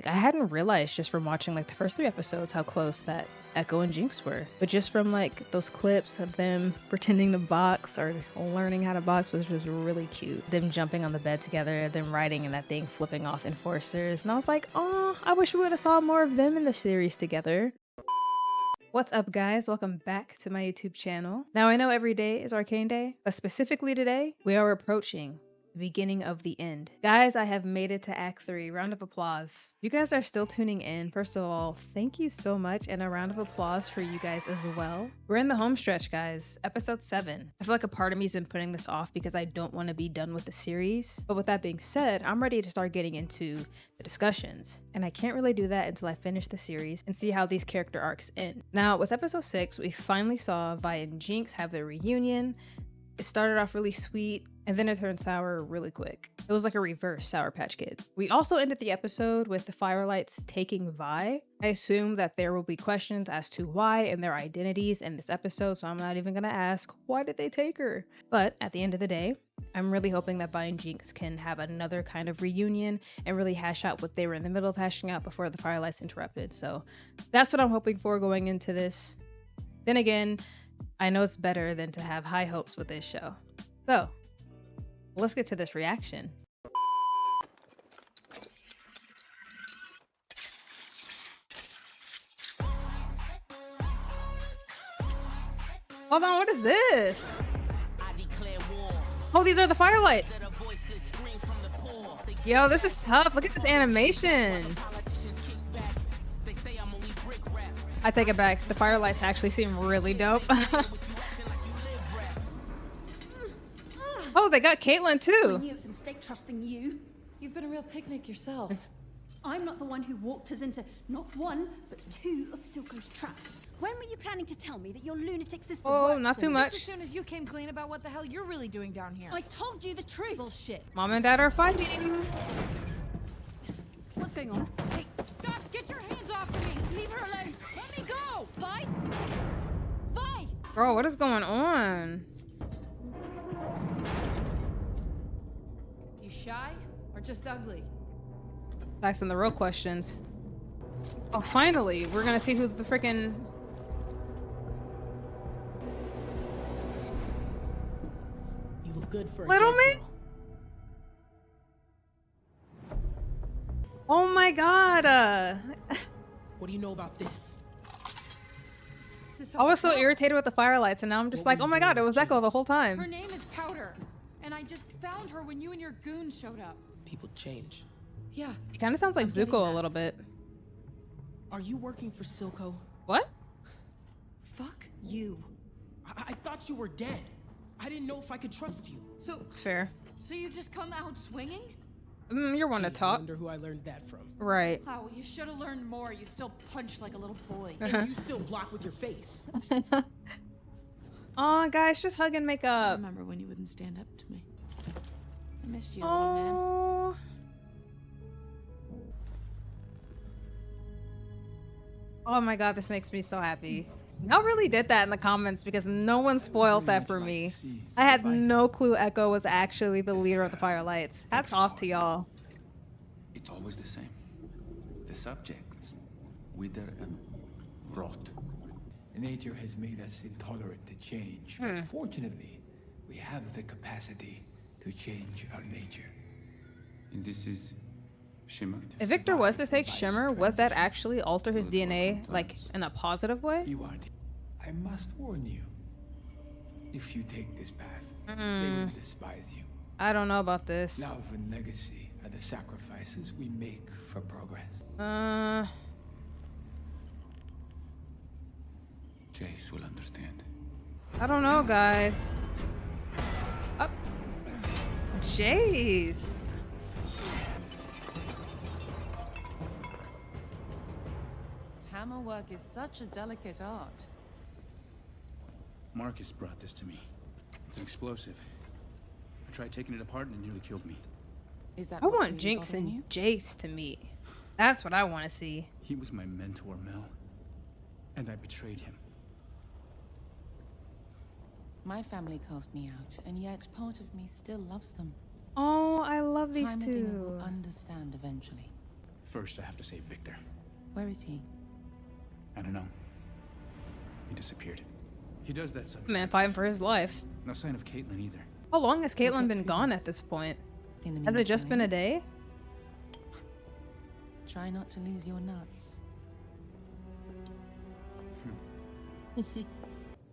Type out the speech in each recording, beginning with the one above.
Like, I hadn't realized just from watching like the first 3 episodes how close that Ekko and Jinx were. But just from like those clips of them pretending to box or learning how to box was just really cute. Them jumping on the bed together, them riding in that thing, flipping off enforcers. And I was like, oh, I wish we would have saw more of them in the series together. What's up, guys? Welcome back to my YouTube channel. Now, I know every day is Arcane Day, but specifically today, we are approaching the beginning of the end. Guys, I have made it to Act 3. Round of applause. You guys are still tuning in. First of all, thank you so much, and a round of applause for you guys as well. We're in the home stretch, guys. Episode 7. I feel like a part of me has been putting this off because I don't want to be done with the series. But with that being said, I'm ready to start getting into the discussions. And I can't really do that until I finish the series and see how these character arcs end. Now, with episode 6, we finally saw Vi and Jinx have their reunion. It started off really sweet, and then it turned sour really quick. It was like a reverse Sour Patch Kid. We also ended the episode with the Firelights taking Vi. I assume that there will be questions as to why and their identities in this episode, so I'm not even gonna ask, why did they take her? But at the end of the day, I'm really hoping that Vi and Jinx can have another kind of reunion and really hash out what they were in the middle of hashing out before the Firelights interrupted. So that's what I'm hoping for going into this. Then again, I know it's better than to have high hopes with this show. So, let's get to this reaction. Hold on, what is this? Oh, these are the Firelights. Yo, this is tough. Look at this animation. I take it back. The Firelights actually seem really dope. Oh, they got Caitlyn too. I knew it was a mistake trusting you. You've been a real picnic yourself. I'm not the one who walked us into not one, but 2 of Silco's traps. When were you planning to tell me that your lunatic sister Oh, not too Just much. as soon as you came clean about what the hell you're really doing down here. I told you the truth. Bullshit. Mom and Dad are fighting. What's going on? Hey, stop! Get your hands off of me! Leave her alone! Let me go! Vi? Vi? Bro, what is going on? You shy or just ugly? Asking the real questions. Oh, finally, we're gonna see who the freaking You look good for a little dead me. girl. Oh my god. What do you know about this? I was so irritated with the Firelights, and now I'm just like, oh my god, it was Ekko the whole Her time. name is Powder, and I just found her when you and your goons showed up. People change. Yeah. It kind of sounds like I'm getting Zuko a that. little bit. Are you working for Silco? What? Fuck you. I thought you were dead. I didn't know if I could trust you. So It's fair. you just come out swinging? You're one to I talk. wonder who I learned that from. Right. Oh, well, you should have learned more. You still punch like a little boy. And you still block with your face. Aw, guys, just hug and make I up. remember when you wouldn't stand up to me. I missed you, little man. Oh. Oh my god, this makes me so happy. Y'all really did that in the comments because no one spoiled that for me. I had no clue Ekko was actually the leader of the Firelights. Hats off to y'all. It's always the same. The subjects wither and rot. Nature has made us intolerant to change, but fortunately, we have the capacity to change our nature. And this is Shimmer. If Viktor was to take Shimmer, would that actually alter his DNA, like, in a positive way? You are. I must warn you. If you take this path, they will despise you. I don't know about this. Love and legacy are the sacrifices we make for progress. Jace will understand. I don't know, guys. Up. Jace. Hammer work is such a delicate art. Marcus brought this to me. It's an explosive. I tried taking it apart and it nearly killed me. Is that I what's want really Jinx bothering and you? Jace to meet. That's what I want to see. He was my mentor, Mel. And I betrayed him. My family cast me out, and yet part of me still loves them. Oh, I love these Heimerdinger two. will understand eventually. First, I have to save Viktor. Where is he? I don't know. He disappeared. He does that sometimes. Man fighting for his life. No sign of Caitlyn either. How long has Caitlyn been gone at this point? In the Has it just been a meantime, day? Try not to lose your nuts.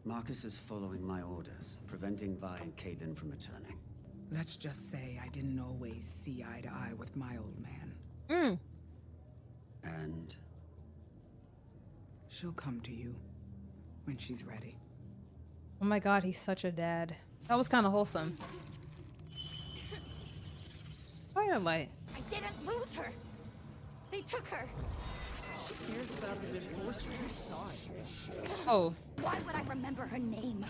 Marcus is following my orders, preventing Vi and Caitlyn from returning. Let's just say I didn't always see eye to eye with my old man. And She'll come to you when she's ready. Oh my god, he's such a dad. That was kind of wholesome. Firelight. I didn't lose her. They took her. Oh. Why would I remember her name?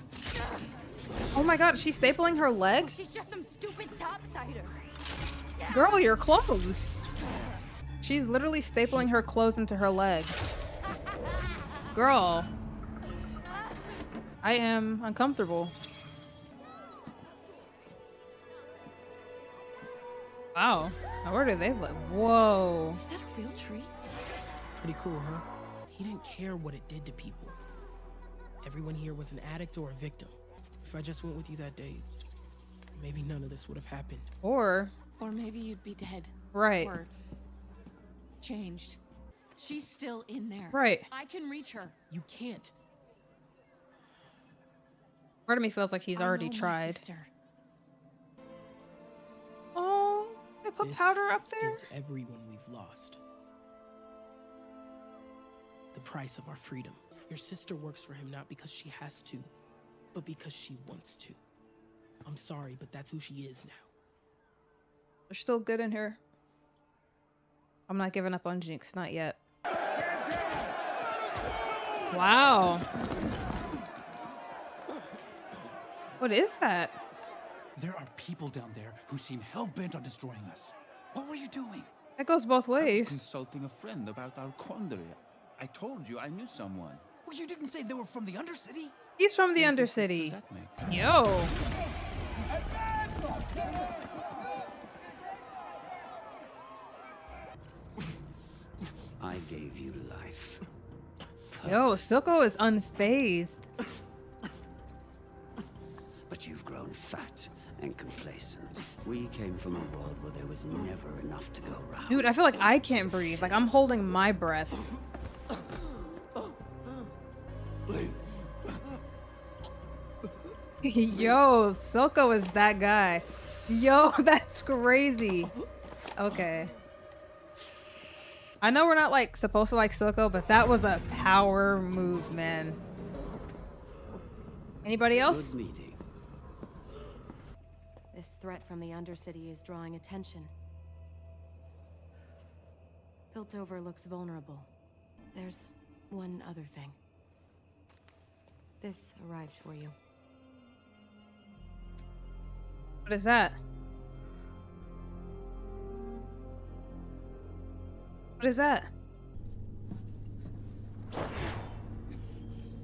Oh my god, she's stapling her leg? She's just some stupid topsider. Girl, your clothes. She's literally stapling her clothes into her leg. Girl. I am uncomfortable. Wow. Now where do they live? Whoa. Is that a real tree? Pretty cool, huh? He didn't care what it did to people. Everyone here was an addict or a victim. If I just went with you that day, maybe none of this would have happened. Or maybe you'd be dead. right. Or changed. She's still in there. Right. I can reach her. You can't. Part of me feels like he's I already know my tried. sister. Oh, they put This powder up there? is everyone we've lost. The price of our freedom. Your sister works for him not because she has to, but because she wants to. I'm sorry, but that's who she is now. There's still good in her. I'm not giving up on Jinx, not yet. Wow. What is that? There are people down there who seem hell-bent on destroying us. What were you doing? That goes both I was ways. consulting a friend about our quandary. I told you I knew someone. Well, you didn't say they were from the Undercity? He's from the What difference Undercity. does that make? Yo. I gave you life. Yo, Silco is unfazed. But you've grown fat and complacent. We came from a world where there was never enough to go round. Dude, I feel like I can't breathe. Like I'm holding my breath. Yo, Silco is that guy. Yo, that's crazy. Okay. I know we're not like supposed to like Silco, but that was a power move, man. Anybody else? Good meeting. This threat from the Undercity is drawing attention. Piltover looks vulnerable. There's one other thing. This arrived for you. What is that? What is that?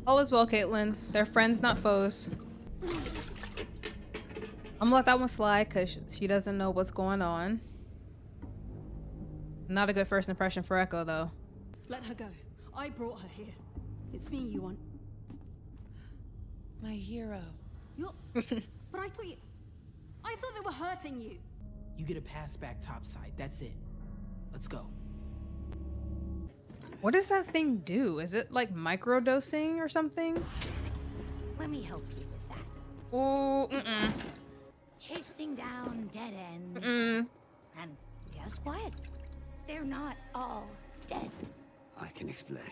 All is well, Caitlyn. They're friends, not foes. I'm gonna let that one slide because she doesn't know what's going on. Not a good first impression for Ekko, though. Let her go. I brought her here. It's me you want. My hero. You're... But I thought they were hurting you. You get a pass back topside, that's it. Let's go. What does that thing do? Is it like microdosing or something? Let me help you with that. Oh, Chasing down dead ends. And guess what? They're not all dead. I can explain.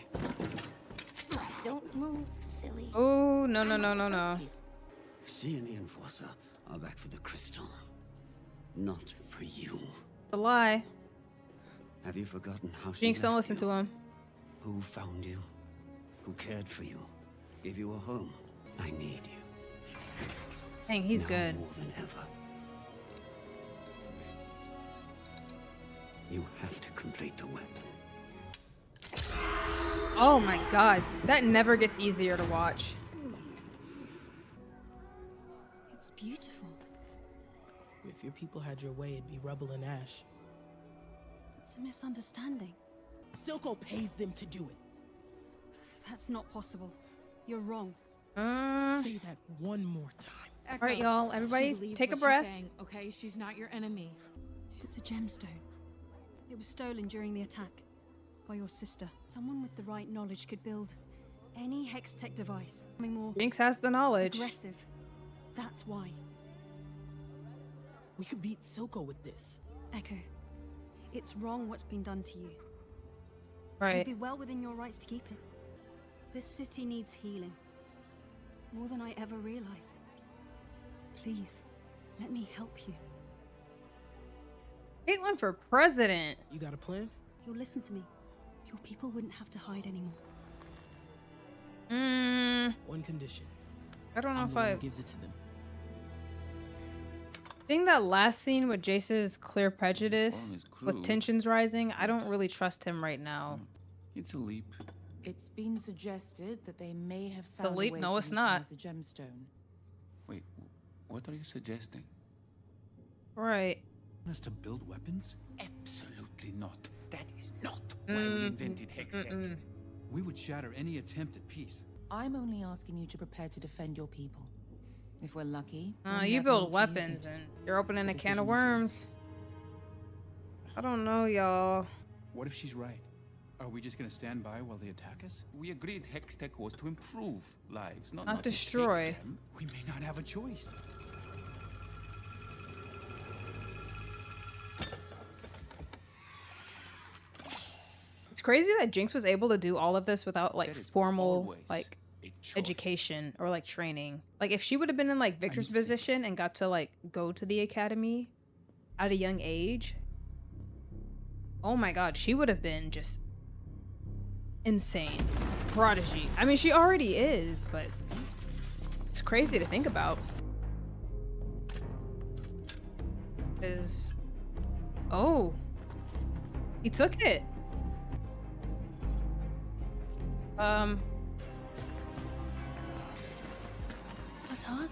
Don't move, silly. Oh, no. She and the Enforcer are back for the crystal. Not for you. The lie. Have you forgotten how she Jinx, don't left listen you? to him. Who found you? Who cared for you? Gave you a home? I need you. Dang, he's Now good. more than ever. You have to complete the weapon. Oh my god, that never gets easier to watch. It's beautiful. If your people had your way, it'd be rubble and ash. It's a misunderstanding. Silco pays them to do it. That's not possible. You're wrong. Say that one more time. All right, y'all. She Everybody, believes take a what she's breath. saying, okay, she's not your enemy. It's a gemstone. It was stolen during the attack by your sister. Someone with the right knowledge could build any hex-tech device. Becoming more Jinx has the knowledge. aggressive. That's why. We could beat Silco with this. Ekko, it's wrong what's been done to you. Right. You'd be well within your rights to keep it. This city needs healing. More than I ever realized. Please, let me help you. Caitlyn for president. You got a plan? You'll listen to me. Your people wouldn't have to hide anymore. One condition. I don't know I'm if the one I who gives it to them. I think that last scene with Jace's clear prejudice with tensions rising, I don't really trust him right now. It's a leap. It's been suggested that they may have a found leap? a way No, to it's not. utilize the gemstone. Wait, what are you suggesting? Right. Us to build weapons? Absolutely not. That is not Why we invented Hextech. We would shatter any attempt at peace. I'm only asking you to prepare to defend your people. If we're lucky, we'll You never build need to use weapons it. and you're opening The a can of decision is yours. worms. I don't know, y'all. What if she's right? Are we just gonna stand by while they attack us? We agreed Hextech was to improve lives, not Not to take destroy. them. We may not have a choice. It's crazy that Jinx was able to do all of this without like That is formal always like a choice. education or like training. Like if she would have been in like Victor's position and got to like go to the academy at a young age, oh my god, she would have been just insane. Prodigy. I mean, she already is, but it's crazy to think about. Oh, he took it. What are they?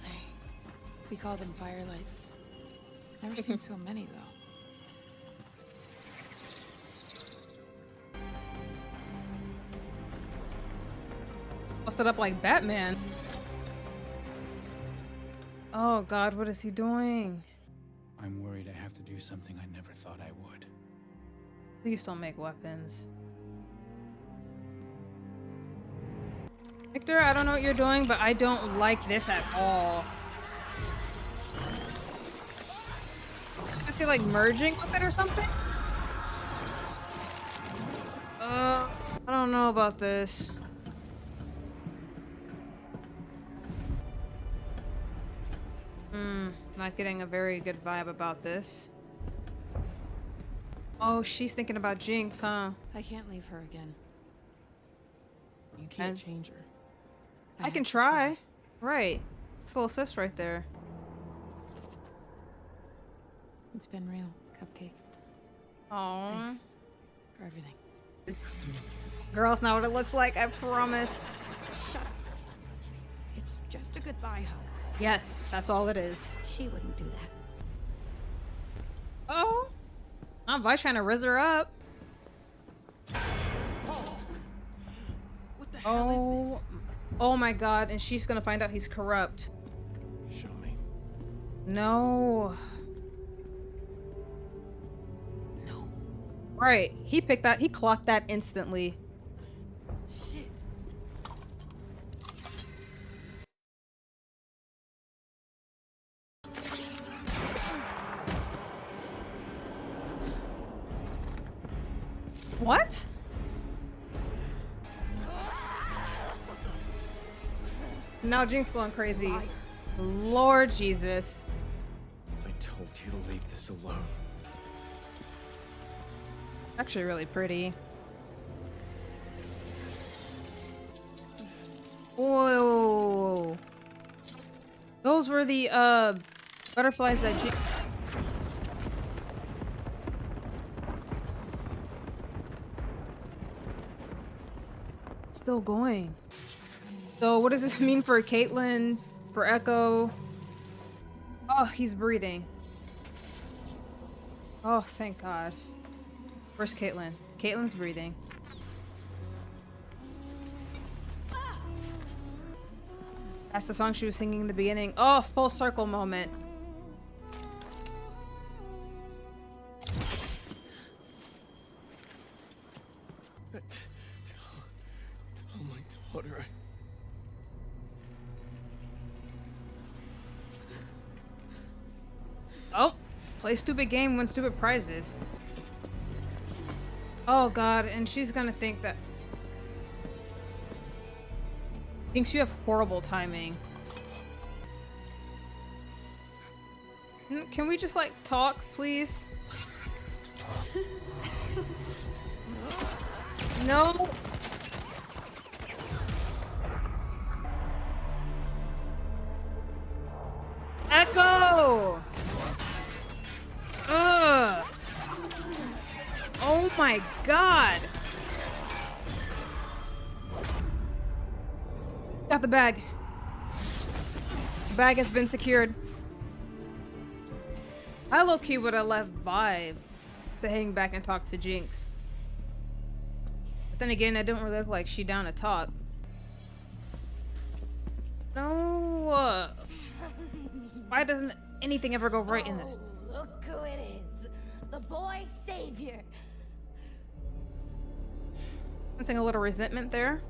We call them Firelights. Never seen so many, though. Busted up like Batman. Oh god, what is he doing? I'm worried I have to do something I never thought I would. Please don't make weapons. Viktor, I don't know what you're doing, but I don't like this at all. Is he like merging with it or something? I don't know about this. Not getting a very good vibe about this. Oh, she's thinking about Jinx, huh? I can't leave her again. You can't change her. I can try. Right. It's a little sis right there. It's been real, Cupcake. Aww. Thanks for everything. Girl, it's not what it looks like, I promise. Shut up. It's just a goodbye hug. Yes, that's all it is. She wouldn't do that. Oh. I'm Vi trying to riz her up. What the hell is this? Oh my god, and she's gonna find out he's corrupt. Show me. No. No. Right, he picked that, he clocked that instantly. Shit. What? Now Jinx going crazy. Lord Jesus. I told you to leave this alone. Actually really pretty. Whoa. Those were the butterflies that Jinx... Still going. So what does this mean for Caitlyn, for Ekko? Oh, he's breathing. Oh, thank God. Where's Caitlyn? Caitlyn's breathing. That's the song she was singing in the beginning. Oh, full circle moment. Tell my daughter. Oh, play stupid game, win stupid prizes. Oh god, and she's gonna think that... Jinx, you have horrible timing. Can we just, like, talk, please? No! Ekko! Ugh! Oh my god! Got the bag. The bag has been secured. I low-key would have left Vibe to hang back and talk to Jinx. But then again, it don't really look like she down to talk. No. Why doesn't anything ever go right in this? Look who it is. The boy savior. Sensing a little resentment there.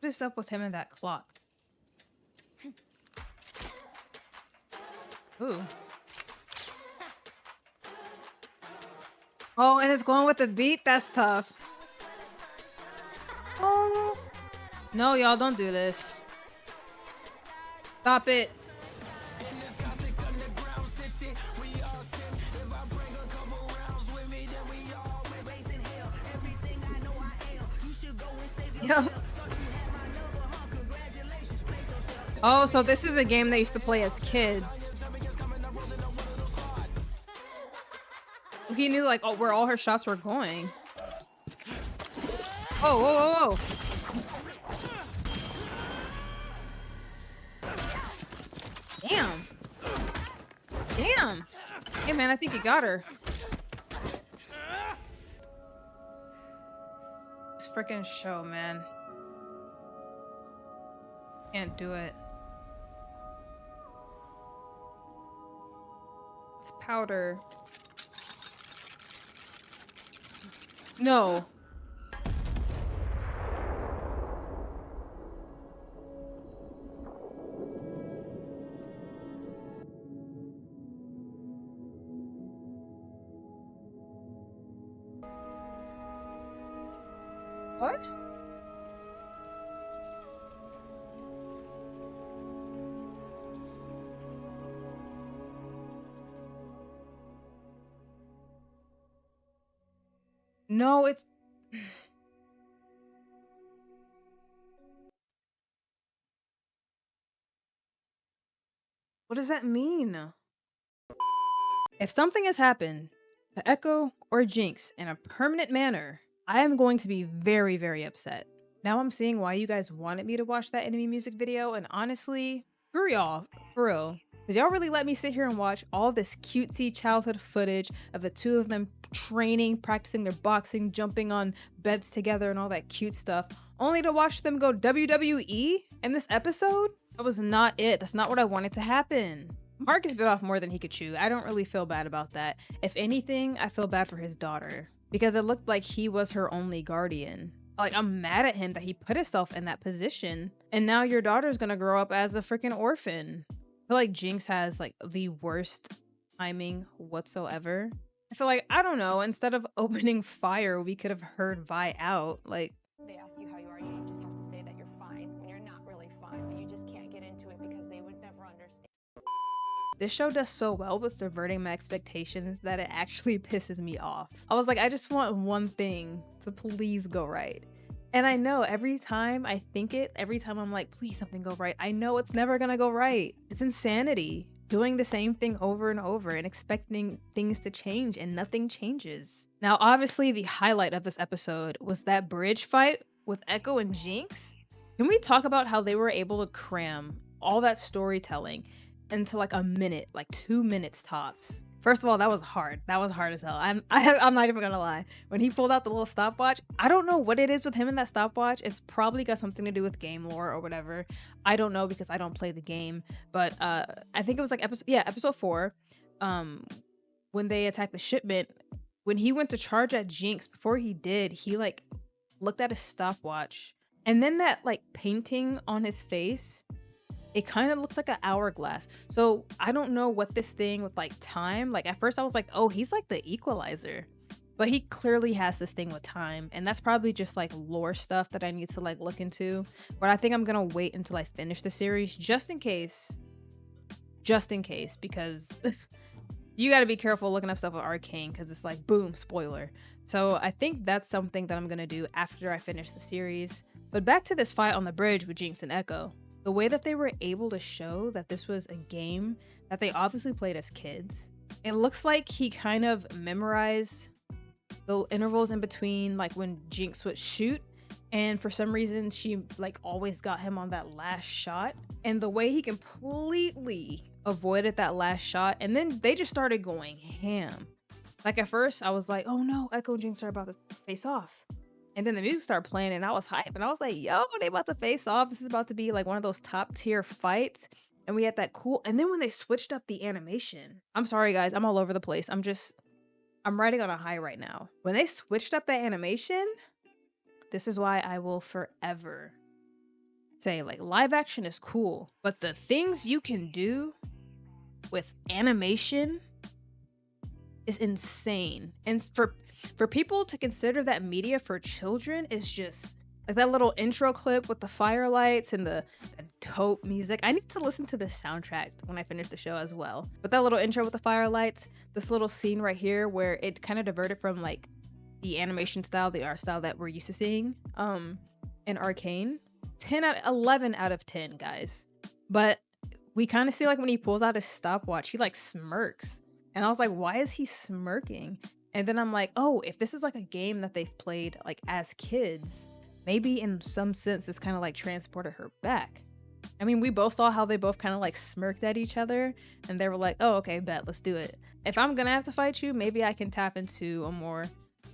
What is up with him and that clock? Ooh. Oh, and it's going with the beat? That's tough. Oh. No, y'all, don't do this. Stop it. Yo. Oh, so this is a game they used to play as kids. He knew, like, oh, where all her shots were going. Oh, whoa, whoa, whoa. Damn. Damn. Hey, man, I think you got her. This freaking show, man. Can't do it. It's powder. No. What? No, it's... What does that mean? If something has happened to Ekko or Jinx in a permanent manner, I am going to be very, very upset. Now I'm seeing why you guys wanted me to watch that enemy music video, and honestly, screw y'all, for real. Did y'all really let me sit here and watch all this cutesy childhood footage of the two of them training, practicing their boxing, jumping on beds together and all that cute stuff, only to watch them go WWE in this episode? That was not it. That's not what I wanted to happen. Marcus bit off more than he could chew. I don't really feel bad about that. If anything, I feel bad for his daughter, because it looked like he was her only guardian. Like, I'm mad at him that he put himself in that position, and now your daughter's gonna grow up as a freaking orphan. I feel like Jinx has like the worst timing whatsoever. I feel like, I don't know, instead of opening fire, we could have heard Vi out. Like, they ask you how you are, you just have to say that you're fine when you're not really fine, but you just can't get into it because they would never understand. this show does so well with subverting my expectations that it actually pisses me off. I was like, I just want one thing to please go right. And I know every time I think it, every time I'm like, please something go right, I know it's never gonna go right. It's insanity. Doing the same thing over and over and expecting things to change and nothing changes. Now, obviously the highlight of this episode was that bridge fight with Ekko and Jinx. Can we talk about how they were able to cram all that storytelling into like a minute, like 2 minutes tops? First of all, that was hard. That was hard as hell. I'm not even gonna lie. When he pulled out the little stopwatch, I don't know what it is with him and that stopwatch. It's probably got something to do with game lore or whatever. I don't know because I don't play the game. But I think it was like episode 4. When they attacked the shipment, when he went to charge at Jinx, before he did, he like looked at his stopwatch, and then that like painting on his face, it kind of looks like an hourglass. So I don't know what this thing with like time, like at first I was like, oh, he's like the equalizer, but he clearly has this thing with time, and that's probably just like lore stuff that I need to like look into. But I think I'm gonna wait until I finish the series just in case, because you got to be careful looking up stuff with Arcane, because it's like boom, spoiler. So I think that's something that I'm gonna do after I finish the series. But back to this fight on the bridge with Jinx and Ekko. The way that they were able to show that this was a game that they obviously played as kids. It looks like he kind of memorized the intervals in between, like when Jinx would shoot, and for some reason she like always got him on that last shot. And the way he completely avoided that last shot, and then they just started going ham. Like at first I was like, oh no, Ekko and Jinx are about to face off. And then the music started playing and I was hyped, and I was like, yo, they about to face off. This is about to be like one of those top tier fights. And we had that cool, and then when they switched up the animation, I'm sorry guys, I'm all over the place. I'm riding on a high right now. When they switched up the animation, this is why I will forever say like live action is cool, but the things you can do with animation is insane. And for people to consider that media for children is just like that little intro clip with the firelights and the dope music. I need to listen to the soundtrack when I finish the show as well. But that little intro with the firelights, this little scene right here where it kind of diverted from like the animation style, the art style that we're used to seeing in Arcane. 11 out of 10, guys. But we kind of see like when he pulls out his stopwatch, he like smirks. And I was like, why is he smirking? And then I'm like, oh, if this is like a game that they've played like as kids, maybe in some sense it's kind of like transported her back. I mean, we both saw how they both kind of like smirked at each other, and they were like, oh, okay, bet, let's do it. If I'm gonna have to fight you, maybe I can tap into a more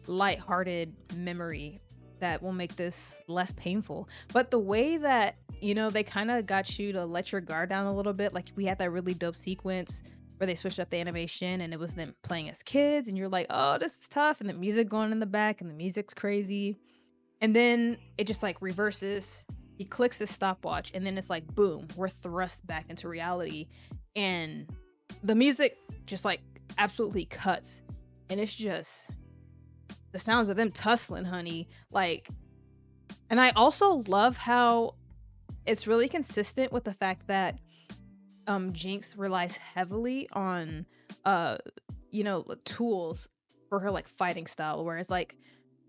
lighthearted memory that will make this less painful. But the way that, you know, they kind of got you to let your guard down a little bit, like we had that really dope sequence where they switched up the animation and it was them playing as kids, and you're like, oh, this is tough, and the music going in the back and the music's crazy, and then it just like reverses. He clicks his stopwatch, and then it's like boom, we're thrust back into reality, and the music just like absolutely cuts, and it's just the sounds of them tussling, honey. Like, and I also love how it's really consistent with the fact that Jinx relies heavily on you know, tools for her like fighting style, whereas like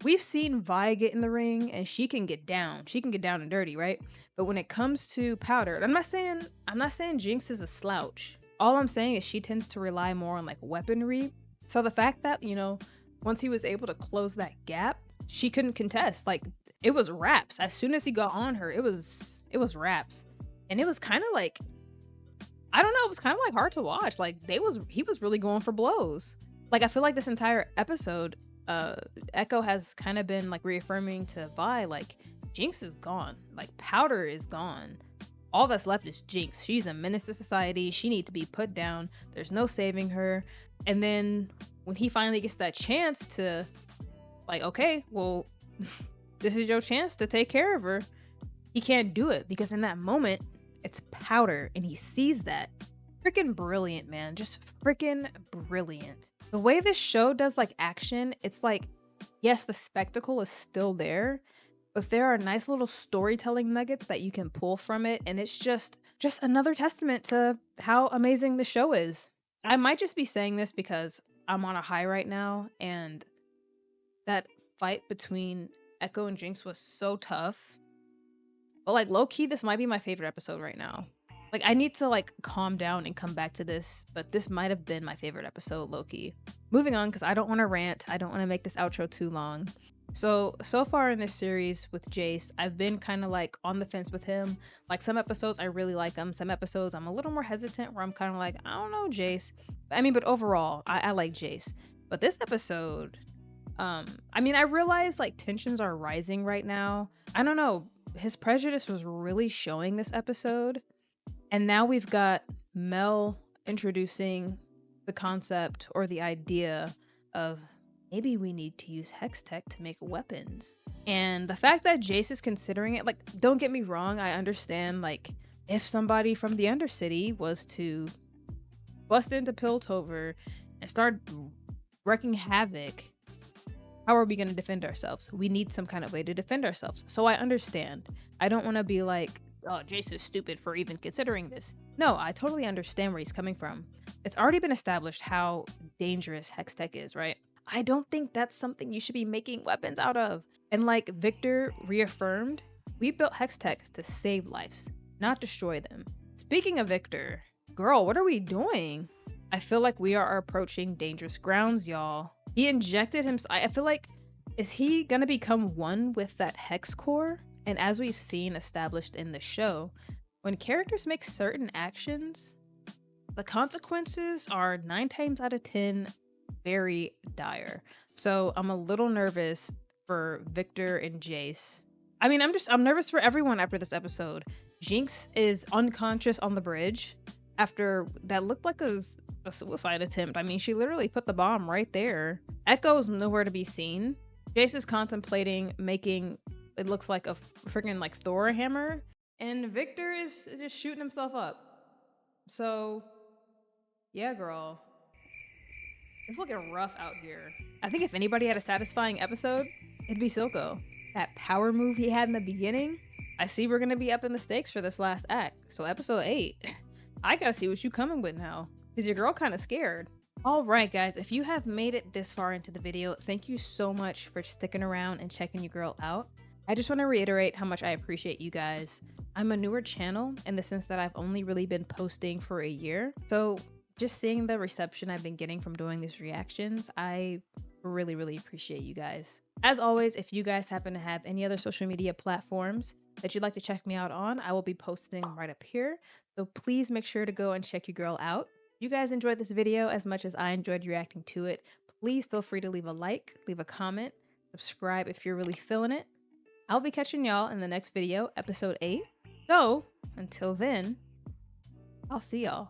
we've seen Vi get in the ring and she can get down and dirty, right? But when it comes to Powder, I'm not saying Jinx is a slouch. All I'm saying is she tends to rely more on like weaponry. So the fact that, you know, once he was able to close that gap, she couldn't contest. Like it was wraps. As soon as he got on her, it was wraps. And it was kind of like, I don't know, it was kind of like hard to watch. Like he was really going for blows. Like I feel like this entire episode, Ekko has kind of been like reaffirming to Vi, like Jinx is gone, like Powder is gone. All that's left is Jinx. She's a menace to society. She needs to be put down. There's no saving her. And then when he finally gets that chance to like, okay, well, this is your chance to take care of her, he can't do it because in that moment, it's Powder, and he sees that. Freaking brilliant, man. Just freaking brilliant. The way this show does like action, it's like, yes, the spectacle is still there, but there are nice little storytelling nuggets that you can pull from it, and it's just another testament to how amazing the show is. I might just be saying this because I'm on a high right now, and that fight between Ekko and Jinx was so tough. But like low-key, this might be my favorite episode right now. Like I need to like calm down and come back to this, but this might have been my favorite episode low-key. Moving on, because I don't want to rant. I don't want to make this outro too long. So far in this series with Jace, I've been kind of like on the fence with him. Like some episodes I really like him, some episodes I'm a little more hesitant where I'm kind of like, I don't know, Jace. I mean, but overall I like Jace. But this episode, I mean, I realize like tensions are rising right now. I don't know, his prejudice was really showing this episode. And now we've got Mel introducing the concept or the idea of maybe we need to use hex tech to make weapons. And the fact that Jace is considering it, like, don't get me wrong, I understand, like, if somebody from the Undercity was to bust into Piltover and start wreaking havoc, how are we going to defend ourselves? We need some kind of way to defend ourselves. So I understand. I don't want to be like, oh, Jace is stupid for even considering this. No, I totally understand where he's coming from. It's already been established how dangerous hex tech is, right? I don't think that's something you should be making weapons out of. And like Viktor reaffirmed, we built hex tech to save lives, not destroy them. Speaking of Viktor, girl, what are we doing? I feel like we are approaching dangerous grounds, y'all. He injected himself. I feel like, is he gonna become one with that hex core? And as we've seen established in the show, when characters make certain actions, the consequences are 9 times out of 10 very dire. So I'm a little nervous for Viktor and Jace. I mean, I'm nervous for everyone after this episode. Jinx is unconscious on the bridge after that looked like a suicide attempt. I mean, she literally put the bomb right there. Ekko's nowhere to be seen. Jace is contemplating making, it looks like a freaking like Thor hammer, and Viktor is just shooting himself up. So yeah, girl, it's looking rough out here. I think if anybody had a satisfying episode, it'd be Silco. That power move he had in the beginning. I see we're gonna be up in the stakes for this last act. So episode 8, I gotta see what you coming with now, because your girl kind of scared. All right, guys, if you have made it this far into the video, thank you so much for sticking around and checking your girl out. I just want to reiterate how much I appreciate you guys. I'm a newer channel in the sense that I've only really been posting for a year. So just seeing the reception I've been getting from doing these reactions, I really, really appreciate you guys. As always, if you guys happen to have any other social media platforms that you'd like to check me out on, I will be posting them right up here. So please make sure to go and check your girl out. If you guys enjoyed this video as much as I enjoyed reacting to it, please feel free to leave a like, leave a comment, subscribe if you're really feeling it. I'll be catching y'all in the next video, episode 8. So until then, I'll see y'all.